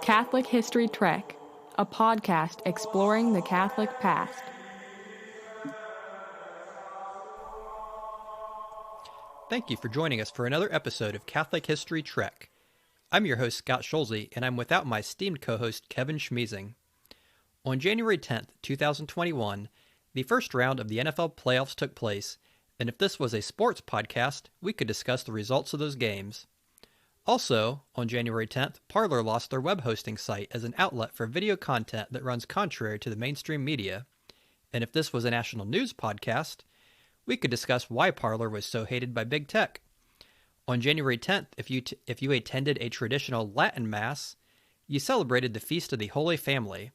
Catholic History Trek, a podcast exploring the Catholic past. Thank you for joining us for another episode of Catholic History Trek. I'm your host, Scott Scholze, and I'm without my esteemed co-host, Kevin Schmeezing. On January 10th, 2021, the first round of the NFL playoffs took place, and if this was a sports podcast, we could discuss the results of those games. Also, on January 10th, Parler lost their web hosting site as an outlet for video content that runs contrary to the mainstream media. And if this was a national news podcast, we could discuss why Parler was so hated by big tech. On January 10th, if you attended a traditional Latin Mass, you celebrated the Feast of the Holy Family.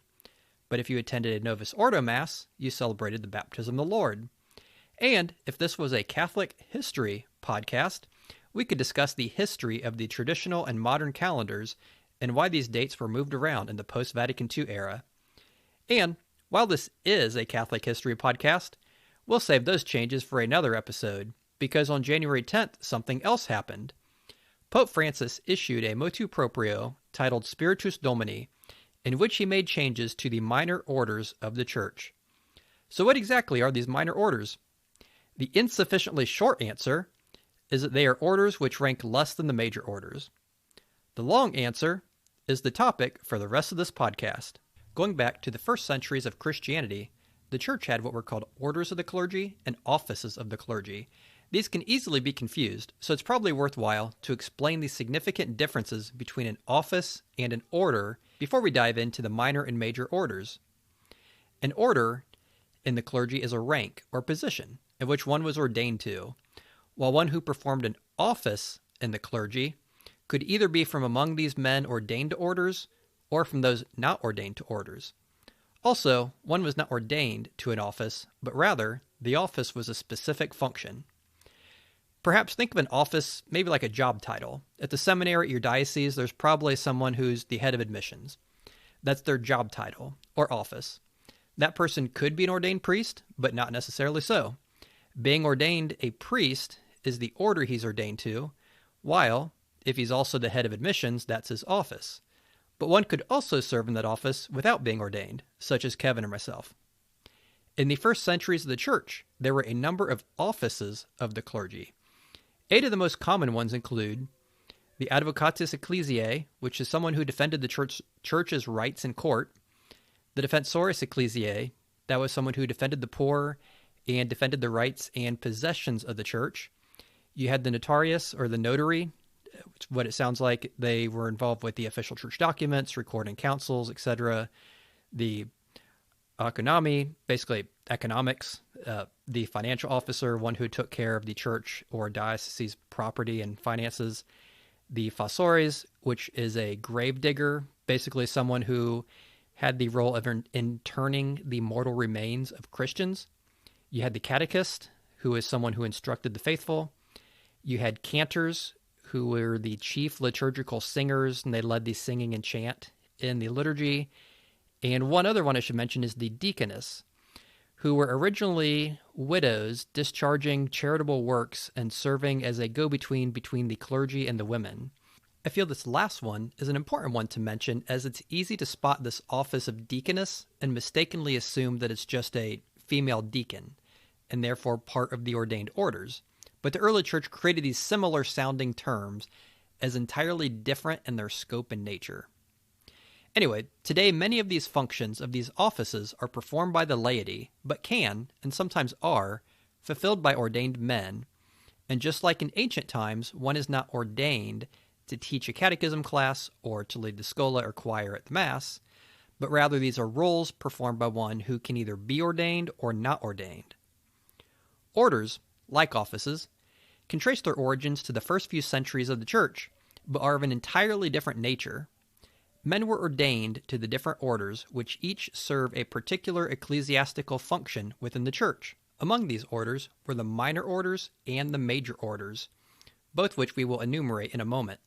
But if you attended a Novus Ordo Mass, you celebrated the Baptism of the Lord. And if this was a Catholic history podcast, we could discuss the history of the traditional and modern calendars and why these dates were moved around in the post-Vatican II era. And while this is a Catholic history podcast, we'll save those changes for another episode, because on January 10th, something else happened. Pope Francis issued a motu proprio titled Spiritus Domini, in which he made changes to the minor orders of the Church. So what exactly are these minor orders? The insufficiently short answer is that they are orders which rank less than the major orders. The long answer is the topic for the rest of this podcast. Going back to the first centuries of Christianity, the Church had what were called orders of the clergy and offices of the clergy. These can easily be confused, so it's probably worthwhile to explain the significant differences between an office and an order before we dive into the minor and major orders. An order in the clergy is a rank or position in which one was ordained to, while one who performed an office in the clergy could either be from among these men ordained to orders or from those not ordained to orders. Also, one was not ordained to an office, but rather the office was a specific function. Perhaps think of an office maybe like a job title. At the seminary at your diocese, there's probably someone who's the head of admissions. That's their job title or office. That person could be an ordained priest, but not necessarily so. Being ordained a priest is the order he's ordained to, while, if he's also the head of admissions, that's his office. But one could also serve in that office without being ordained, such as Kevin or myself. In the first centuries of the Church, there were a number of offices of the clergy. 8 of the most common ones include the Advocatus Ecclesiae, which is someone who defended the church's rights in court; the Defensores Ecclesiae, that was someone who defended the poor and defended the rights and possessions of the church. You had the notarius, or the notary, what it sounds like. They were involved with the official church documents, recording councils, etc. The economy, basically economics, the financial officer, one who took care of the church or diocese's property and finances. The fossores, which is a grave digger, basically someone who had the role of interring the mortal remains of Christians. You had the catechist, who is someone who instructed the faithful. You had cantors, who were the chief liturgical singers, and they led the singing and chant in the liturgy. And one other one I should mention is the deaconess, who were originally widows discharging charitable works and serving as a go-between between the clergy and the women. I feel this last one is an important one to mention, as it's easy to spot this office of deaconess and mistakenly assume that it's just a female deacon, and therefore part of the ordained orders. But the early church created these similar sounding terms as entirely different in their scope and nature. Anyway, today many of these functions of these offices are performed by the laity, but can, and sometimes are, fulfilled by ordained men. And just like in ancient times, one is not ordained to teach a catechism class or to lead the schola or choir at the Mass, but rather these are roles performed by one who can either be ordained or not ordained. Orders, like offices, can trace their origins to the first few centuries of the Church, but are of an entirely different nature. Men were ordained to the different orders, which each serve a particular ecclesiastical function within the Church. Among these orders were the minor orders and the major orders, both which we will enumerate in a moment.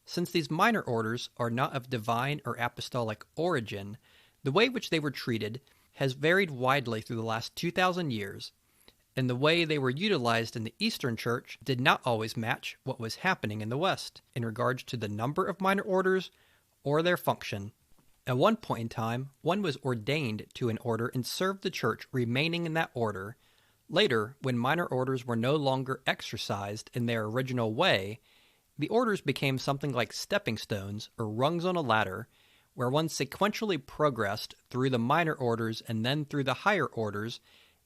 Since these minor orders are not of divine or apostolic origin, the way which they were treated has varied widely through the last 2,000 years, and the way they were utilized in the Eastern Church did not always match what was happening in the West in regards to the number of minor orders or their function. At one point in time, one was ordained to an order and served the church remaining in that order. Later, when minor orders were no longer exercised in their original way, the orders became something like stepping stones or rungs on a ladder, where one sequentially progressed through the minor orders and then through the higher orders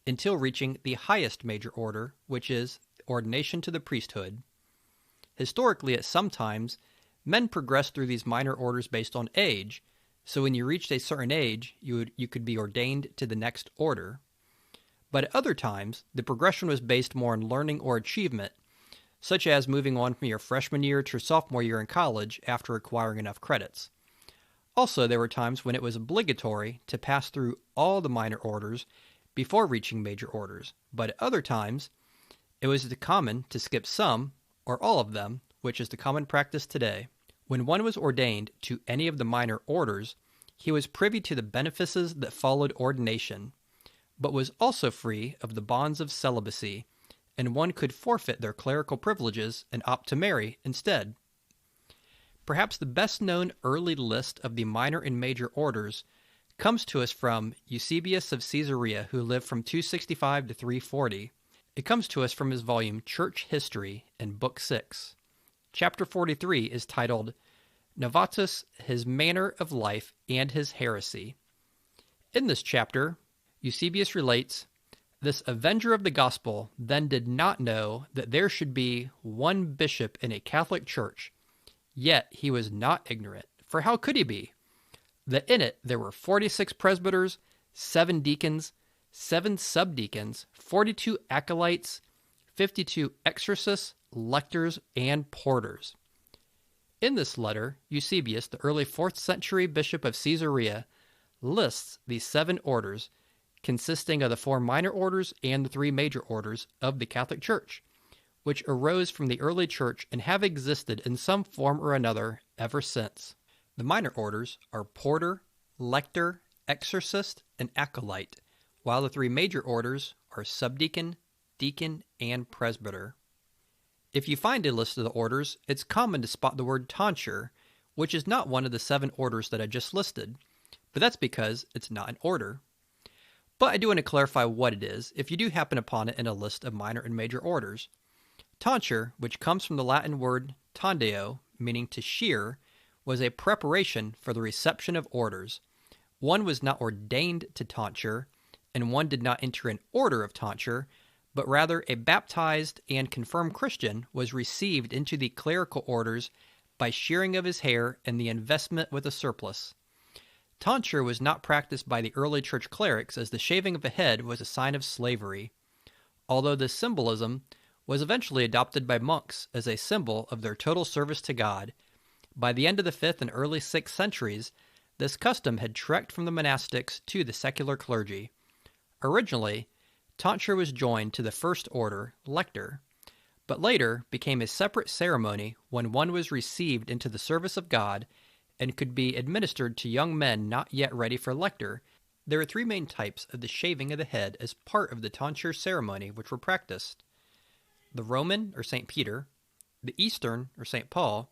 until reaching the highest major order, which is ordination to the priesthood. Historically, at some times, men progressed through these minor orders based on age, so when you reached a certain age, you could be ordained to the next order. But at other times, the progression was based more on learning or achievement, such as moving on from your freshman year to sophomore year in college after acquiring enough credits. Also, there were times when it was obligatory to pass through all the minor orders before reaching major orders, but at other times, it was common to skip some or all of them, which is the common practice today. When one was ordained to any of the minor orders, he was privy to the benefices that followed ordination, but was also free of the bonds of celibacy, and one could forfeit their clerical privileges and opt to marry instead. Perhaps the best-known early list of the minor and major orders comes to us from Eusebius of Caesarea, who lived from 265 to 340. It comes to us from his volume Church History in Book 6. Chapter 43 is titled Novatus, His Manner of Life and His Heresy. In this chapter, Eusebius relates, "This avenger of the gospel then did not know that there should be one bishop in a Catholic church, yet he was not ignorant, for how could he be? That in it there were 46 presbyters, 7 deacons, 7 subdeacons, 42 acolytes, 52 exorcists, lectors, and porters." In this letter, Eusebius, the early 4th century bishop of Caesarea, lists these 7 orders, consisting of the 4 minor orders and the 3 major orders of the Catholic Church, which arose from the early church and have existed in some form or another ever since. The minor orders are porter, lector, exorcist, and acolyte, while the 3 major orders are subdeacon, deacon, and presbyter. If you find a list of the orders, it's common to spot the word Taunture, which is not one of the 7 orders that I just listed, but that's because it's not an order. But I do want to clarify what it is, if you do happen upon it in a list of minor and major orders. Taunture, which comes from the Latin word tondeo, meaning to shear, was a preparation for the reception of orders. One was not ordained to tonsure, and one did not enter an order of tonsure, but rather a baptized and confirmed Christian was received into the clerical orders by shearing of his hair and the investment with a surplice. Taunture was not practiced by the early church clerics, as the shaving of the head was a sign of slavery, although this symbolism was eventually adopted by monks as a symbol of their total service to God. By the end of the 5th and early 6th centuries, this custom had trekked from the monastics to the secular clergy. Originally, tonsure was joined to the first order, lector, but later became a separate ceremony when one was received into the service of God and could be administered to young men not yet ready for lector. There are 3 main types of the shaving of the head as part of the tonsure ceremony which were practiced: the Roman, or St. Peter, the Eastern, or St. Paul,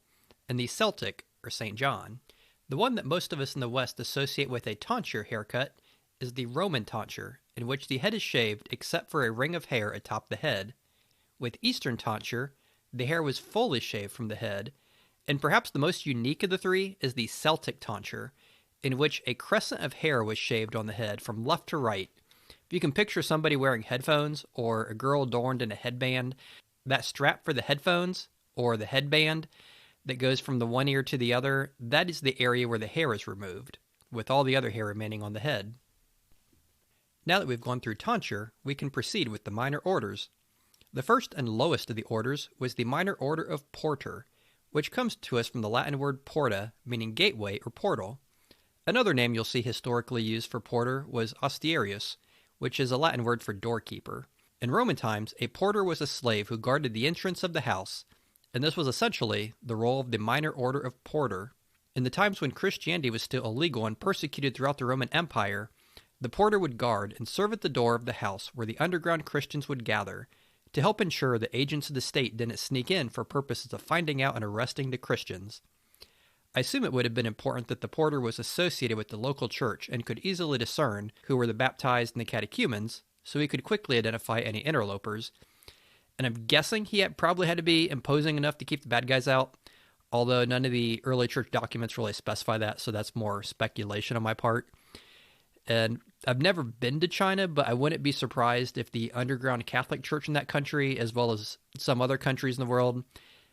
and the Celtic, or St. John. The one that most of us in the West associate with a tonsure haircut is the Roman tonsure, in which the head is shaved except for a ring of hair atop the head. With Eastern tonsure, the hair was fully shaved from the head, and perhaps the most unique of the 3 is the Celtic tonsure, in which a crescent of hair was shaved on the head from left to right. If you can picture somebody wearing headphones or a girl adorned in a headband, that strap for the headphones or the headband that goes from the one ear to the other, that is the area where the hair is removed, with all the other hair remaining on the head. Now that we've gone through tonsure, we can proceed with the minor orders. The first and lowest of the orders was the minor order of porter, which comes to us from the Latin word porta, meaning gateway or portal. Another name you'll see historically used for porter was ostiarius, which is a Latin word for doorkeeper. In Roman times, a porter was a slave who guarded the entrance of the house, and this was essentially the role of the minor order of porter. In the times when Christianity was still illegal and persecuted throughout the Roman Empire, the porter would guard and serve at the door of the house where the underground Christians would gather, to help ensure that agents of the state didn't sneak in for purposes of finding out and arresting the Christians. I assume it would have been important that the porter was associated with the local church and could easily discern who were the baptized and the catechumens, so he could quickly identify any interlopers. And I'm guessing he probably had to be imposing enough to keep the bad guys out, although none of the early church documents really specify that, so that's more speculation on my part. And I've never been to China, but I wouldn't be surprised if the underground Catholic Church in that country, as well as some other countries in the world,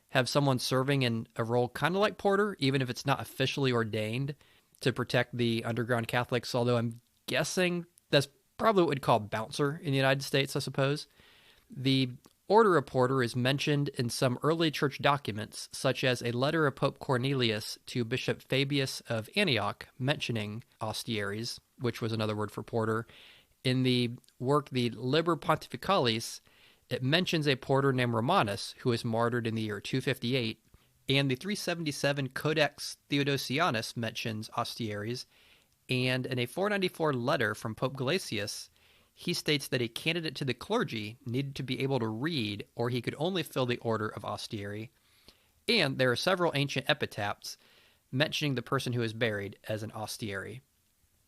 have someone serving in a role kind of like porter, even if it's not officially ordained, to protect the underground Catholics, although I'm guessing that's probably what we'd call bouncer in the United States, I suppose. The Order of Porter is mentioned in some early church documents, such as a letter of Pope Cornelius to Bishop Fabius of Antioch mentioning astiaries, which was another word for porter. In the work, the Liber Pontificalis, it mentions a porter named Romanus, who was martyred in the year 258, and the 377 Codex Theodosianus mentions astiaries, and in a 494 letter from Pope Gelasius, he states that a candidate to the clergy needed to be able to read, or he could only fill the order of astiary. And there are several ancient epitaphs mentioning the person who is buried as an astiary.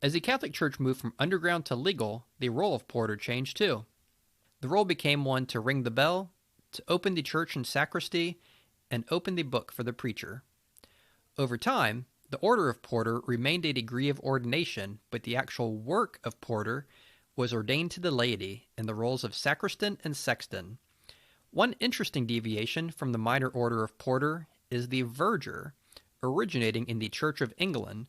As the Catholic Church moved from underground to legal, the role of porter changed too. The role became one to ring the bell, to open the church and sacristy, and open the book for the preacher. Over time, the order of porter remained a degree of ordination, but the actual work of porter was ordained to the laity in the roles of sacristan and sexton. One interesting deviation from the minor order of porter is the verger, originating in the Church of England.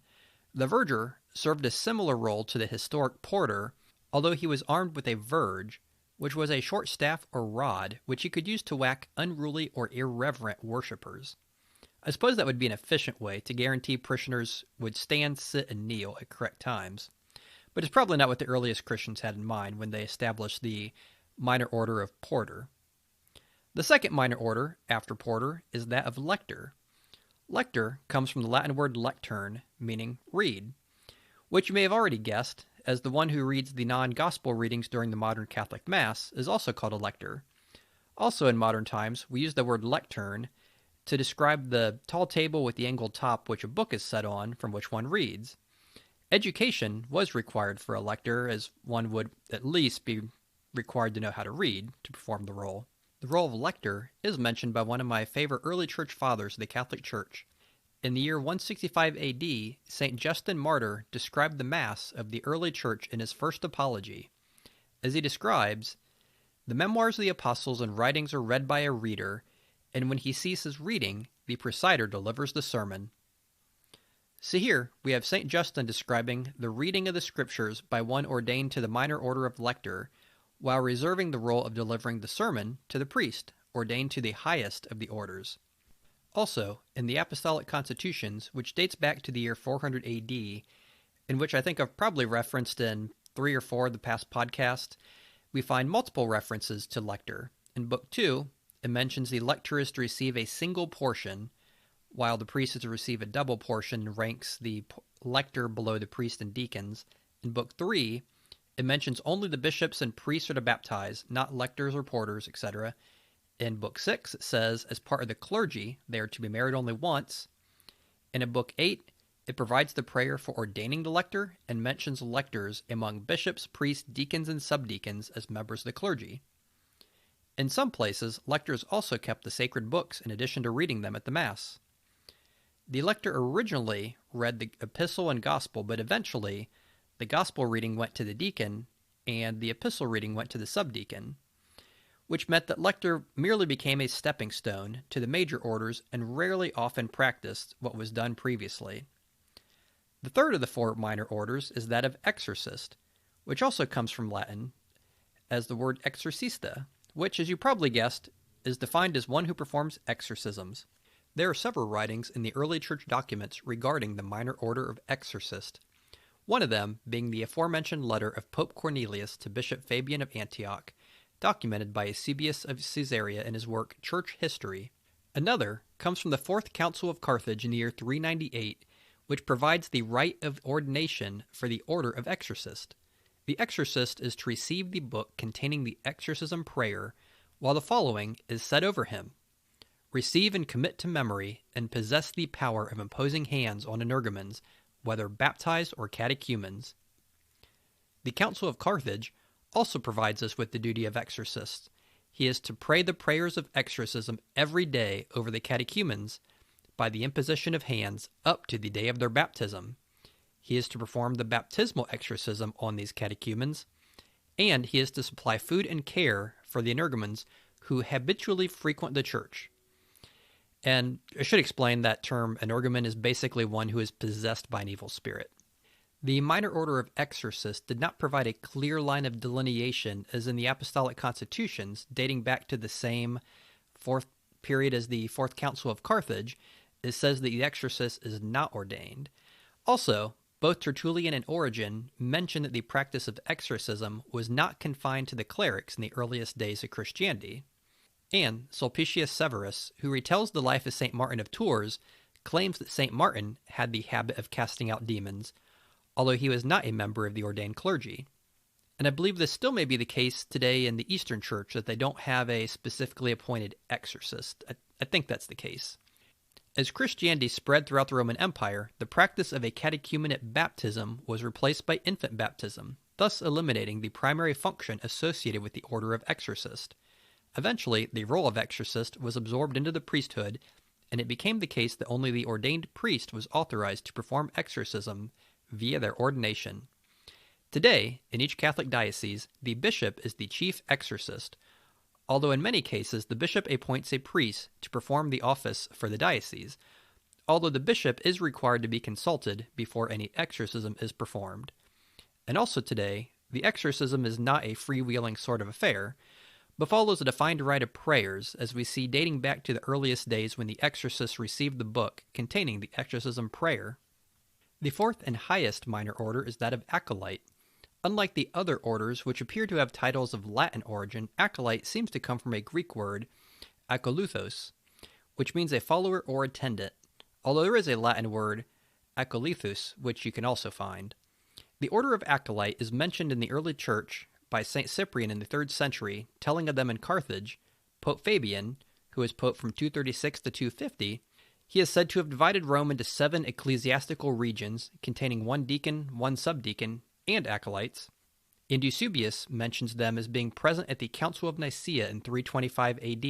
The verger served a similar role to the historic porter, although he was armed with a verge, which was a short staff or rod which he could use to whack unruly or irreverent worshippers. I suppose that would be an efficient way to guarantee parishioners would stand, sit, and kneel at correct times. But it's probably not what the earliest Christians had in mind when they established the minor order of porter. The second minor order, after porter, is that of lector. Lector comes from the Latin word lectern, meaning read, which you may have already guessed, as the one who reads the non-gospel readings during the modern Catholic Mass is also called a lector. Also in modern times, we use the word lectern to describe the tall table with the angled top which a book is set on from which one reads. Education was required for a lector, as one would at least be required to know how to read to perform the role. The role of lector is mentioned by one of my favorite early church fathers of the Catholic Church. In the year 165 AD, St. Justin Martyr described the Mass of the early church in his first apology. As he describes, the memoirs of the apostles and writings are read by a reader, and when he ceases reading, the presider delivers the sermon. So here, we have St. Justin describing the reading of the Scriptures by one ordained to the minor order of lector, while reserving the role of delivering the sermon to the priest, ordained to the highest of the orders. Also, in the Apostolic Constitutions, which dates back to the year 400 AD, in which I think I've probably referenced in 3 or 4 of the past podcasts, we find multiple references to lector. In Book 2, it mentions the lector is to receive a single portion, while the priest is to receive a double portion and ranks the lector below the priest and deacons. In Book 3, it mentions only the bishops and priests are to baptize, not lectors or porters, etc. In Book 6, it says, as part of the clergy, they are to be married only once. And in Book 8, it provides the prayer for ordaining the lector and mentions lectors among bishops, priests, deacons, and subdeacons as members of the clergy. In some places, lectors also kept the sacred books in addition to reading them at the Mass. The lector originally read the epistle and gospel, but eventually the gospel reading went to the deacon and the epistle reading went to the subdeacon, which meant that lector merely became a stepping stone to the major orders and rarely often practiced what was done previously. The third of the 4 minor orders is that of exorcist, which also comes from Latin as the word exorcista, which, as you probably guessed, is defined as one who performs exorcisms. There are several writings in the early church documents regarding the minor order of exorcist, one of them being the aforementioned letter of Pope Cornelius to Bishop Fabian of Antioch, documented by Eusebius of Caesarea in his work Church History. Another comes from the 4th Council of Carthage in the year 398, which provides the rite of ordination for the order of exorcist. The exorcist is to receive the book containing the exorcism prayer, while the following is said over him. receive and commit to memory, and possess the power of imposing hands on energumens, whether baptized or catechumens. The Council of Carthage also provides us with the duty of exorcist. He is to pray the prayers of exorcism every day over the catechumens by the imposition of hands up to the day of their baptism. He is to perform the baptismal exorcism on these catechumens, and he is to supply food and care for the energumens who habitually frequent the church. And I should explain that term energumen is basically one who is possessed by an evil spirit. The Minor Order of Exorcists did not provide a clear line of delineation as in the Apostolic Constitutions, dating back to the same fourth period as the Fourth Council of Carthage. It says that the exorcist is not ordained. Also, both Tertullian and Origen mention that the practice of exorcism was not confined to the clerics in the earliest days of Christianity. And Sulpicius Severus, who retells the life of St. Martin of Tours, claims that St. Martin had the habit of casting out demons, although he was not a member of the ordained clergy. And I believe this still may be the case today in the Eastern Church, that they don't have a specifically appointed exorcist. I think that's the case. As Christianity spread throughout the Roman Empire, the practice of a catechumenate baptism was replaced by infant baptism, thus eliminating the primary function associated with the Order of Exorcist. Eventually, the role of exorcist was absorbed into the priesthood, and it became the case that only the ordained priest was authorized to perform exorcism via their ordination. Today, in each Catholic diocese, the bishop is the chief exorcist, although in many cases the bishop appoints a priest to perform the office for the diocese, although the bishop is required to be consulted before any exorcism is performed. And also today, the exorcism is not a freewheeling sort of affair, but follows a defined rite of prayers, as we see dating back to the earliest days when the exorcists received the book containing the exorcism prayer. The fourth and highest minor order is that of Acolyte. Unlike the other orders, which appear to have titles of Latin origin, Acolyte seems to come from a Greek word, akoluthos, which means a follower or attendant, although there is a Latin word, akolithus, which you can also find. The order of Acolyte is mentioned in the early church by St. Cyprian in the 3rd century, telling of them in Carthage. Pope Fabian, who was pope from 236 to 250, he is said to have divided Rome into 7 ecclesiastical regions, containing 1 deacon, 1 subdeacon, and acolytes. And Eusebius mentions them as being present at the Council of Nicaea in 325 AD.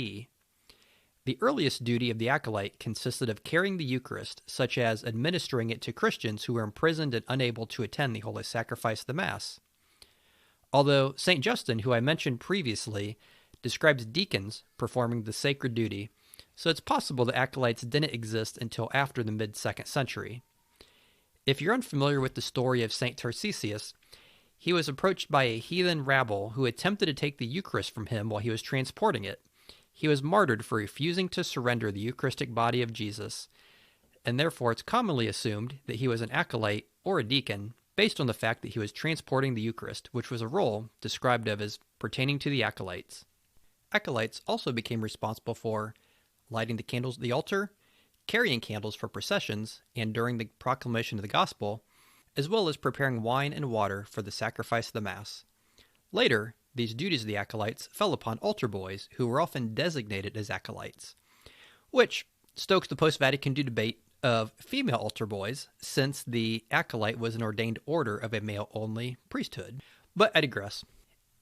The earliest duty of the acolyte consisted of carrying the Eucharist, such as administering it to Christians who were imprisoned and unable to attend the Holy Sacrifice of the Mass. Although St. Justin, who I mentioned previously, describes deacons performing the sacred duty, so it's possible that acolytes didn't exist until after the mid-2nd century. If you're unfamiliar with the story of St. Tarcisius, he was approached by a heathen rabble who attempted to take the Eucharist from him while he was transporting it. He was martyred for refusing to surrender the Eucharistic body of Jesus, and therefore it's commonly assumed that he was an acolyte or a deacon, based on the fact that he was transporting the Eucharist, which was a role described of as pertaining to the acolytes. Acolytes also became responsible for lighting the candles at the altar, carrying candles for processions and during the proclamation of the gospel, as well as preparing wine and water for the sacrifice of the Mass. Later, these duties of the acolytes fell upon altar boys, who were often designated as acolytes, which stokes the post-Vatican II debate of female altar boys, since the acolyte was an ordained order of a male-only priesthood. But I digress.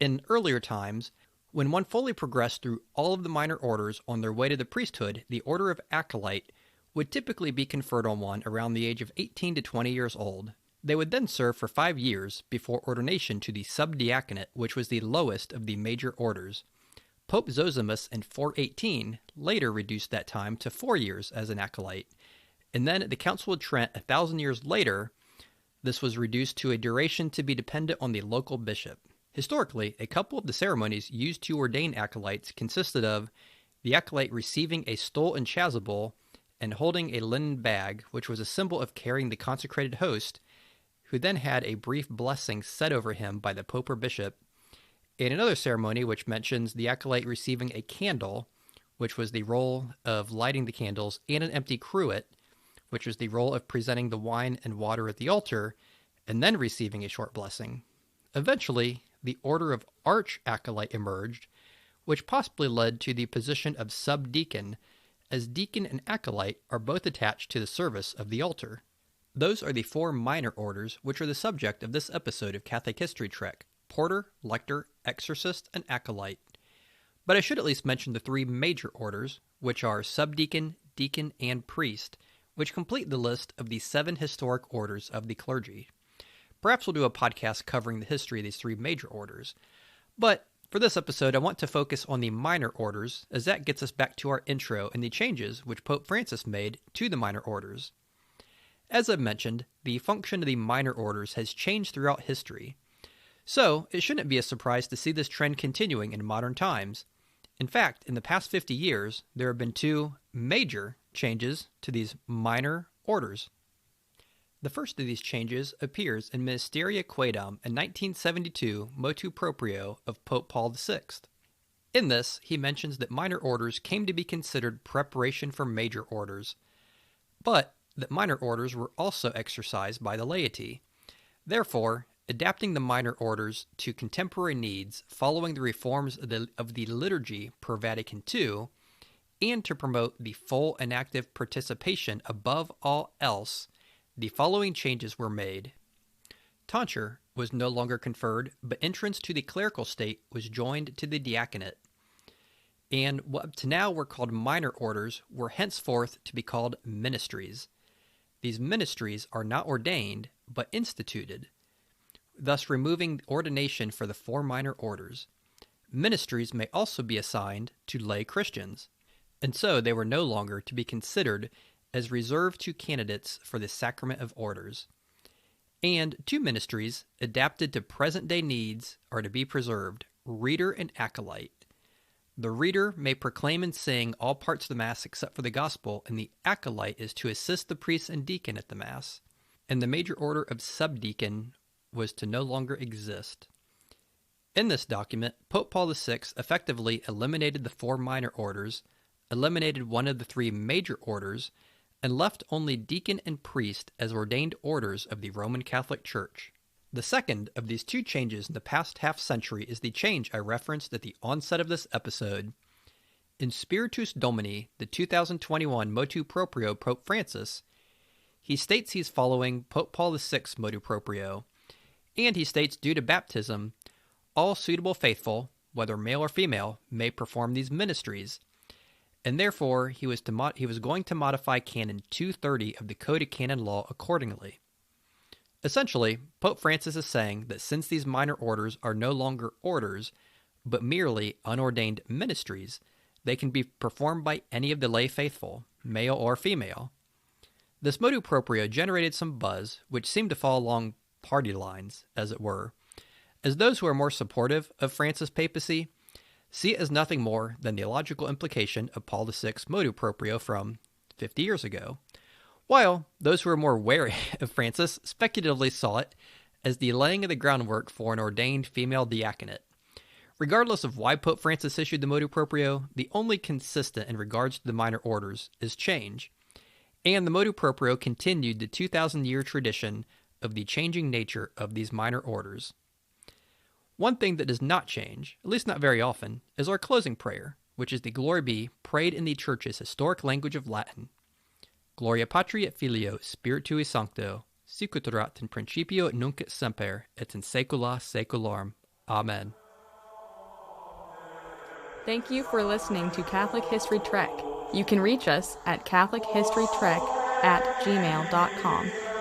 In earlier times, when one fully progressed through all of the minor orders on their way to the priesthood, the order of acolyte would typically be conferred on one around the age of 18 to 20 years old. They would then serve for 5 years before ordination to the subdiaconate, which was the lowest of the major orders. Pope Zosimus in 418 later reduced that time to 4 years as an acolyte, and then at the Council of Trent 1,000 years later, this was reduced to a duration to be dependent on the local bishop. Historically, a couple of the ceremonies used to ordain acolytes consisted of the acolyte receiving a stole and chasuble and holding a linen bag, which was a symbol of carrying the consecrated host, who then had a brief blessing said over him by the pope or bishop, and another ceremony which mentions the acolyte receiving a candle, which was the role of lighting the candles, and an empty cruet, which was the role of presenting the wine and water at the altar, and then receiving a short blessing. Eventually, the order of arch-acolyte emerged, which possibly led to the position of subdeacon, as deacon and acolyte are both attached to the service of the altar. Those are the 4 minor orders which are the subject of this episode of Catholic History Trek: porter, lector, exorcist, and acolyte. But I should at least mention the 3 major orders, which are subdeacon, deacon, and priest, which complete the list of the 7 historic orders of the clergy. Perhaps we'll do a podcast covering the history of these 3 major orders. But for this episode, I want to focus on the minor orders, as that gets us back to our intro and the changes which Pope Francis made to the minor orders. As I've mentioned, the function of the minor orders has changed throughout history. So, it shouldn't be a surprise to see this trend continuing in modern times. In fact, in the past 50 years, there have been 2 major changes to these minor orders. The first of these changes appears in Ministeria Quaedam in 1972 motu proprio of Pope Paul VI. In this, he mentions that minor orders came to be considered preparation for major orders, but that minor orders were also exercised by the laity. Therefore, adapting the minor orders to contemporary needs following the reforms of the liturgy per Vatican II, and to promote the full and active participation above all else, the following changes were made. Taunture was no longer conferred, but entrance to the clerical state was joined to the diaconate. And what up to now were called minor orders were henceforth to be called ministries. These ministries are not ordained, but instituted, thus removing ordination for the 4 minor orders. Ministries may also be assigned to lay Christians, and so they were no longer to be considered as reserved to candidates for the sacrament of orders. And 2 ministries, adapted to present-day needs, are to be preserved: reader and acolyte. The reader may proclaim and sing all parts of the Mass except for the Gospel, and the acolyte is to assist the priest and deacon at the Mass. And the major order of subdeacon was to no longer exist. In this document, Pope Paul VI effectively eliminated the 4 minor orders, eliminated one of the 3 major orders, and left only deacon and priest as ordained orders of the Roman Catholic Church. The second of these 2 changes in the past half-century is the change I referenced at the onset of this episode. In Spiritus Domini, the 2021 motu proprio Pope Francis, he states he's following Pope Paul VI motu proprio, and he states due to baptism, all suitable faithful, whether male or female, may perform these ministries, and therefore he was going to modify Canon 230 of the Code of Canon Law accordingly. Essentially, Pope Francis is saying that since these minor orders are no longer orders, but merely unordained ministries, they can be performed by any of the lay faithful, male or female. This motu proprio generated some buzz, which seemed to fall along party lines, as it were, as those who are more supportive of Francis' papacy see it as nothing more than the logical implication of Paul VI's motu proprio from 50 years ago, while those who are more wary of Francis speculatively saw it as the laying of the groundwork for an ordained female diaconate. Regardless of why Pope Francis issued the motu proprio, the only consistent in regards to the minor orders is change, and the motu proprio continued the 2,000-year tradition of the changing nature of these minor orders. One thing that does not change, at least not very often, is our closing prayer, which is the Glory Be prayed in the Church's historic language of Latin. Gloria Patri et Filio Spiritui Sancto, sic ut erat in principio et nunc et semper, et in saecula saeculorum. Amen. Thank you for listening to Catholic History Trek. You can reach us at catholichistorytrek@gmail.com.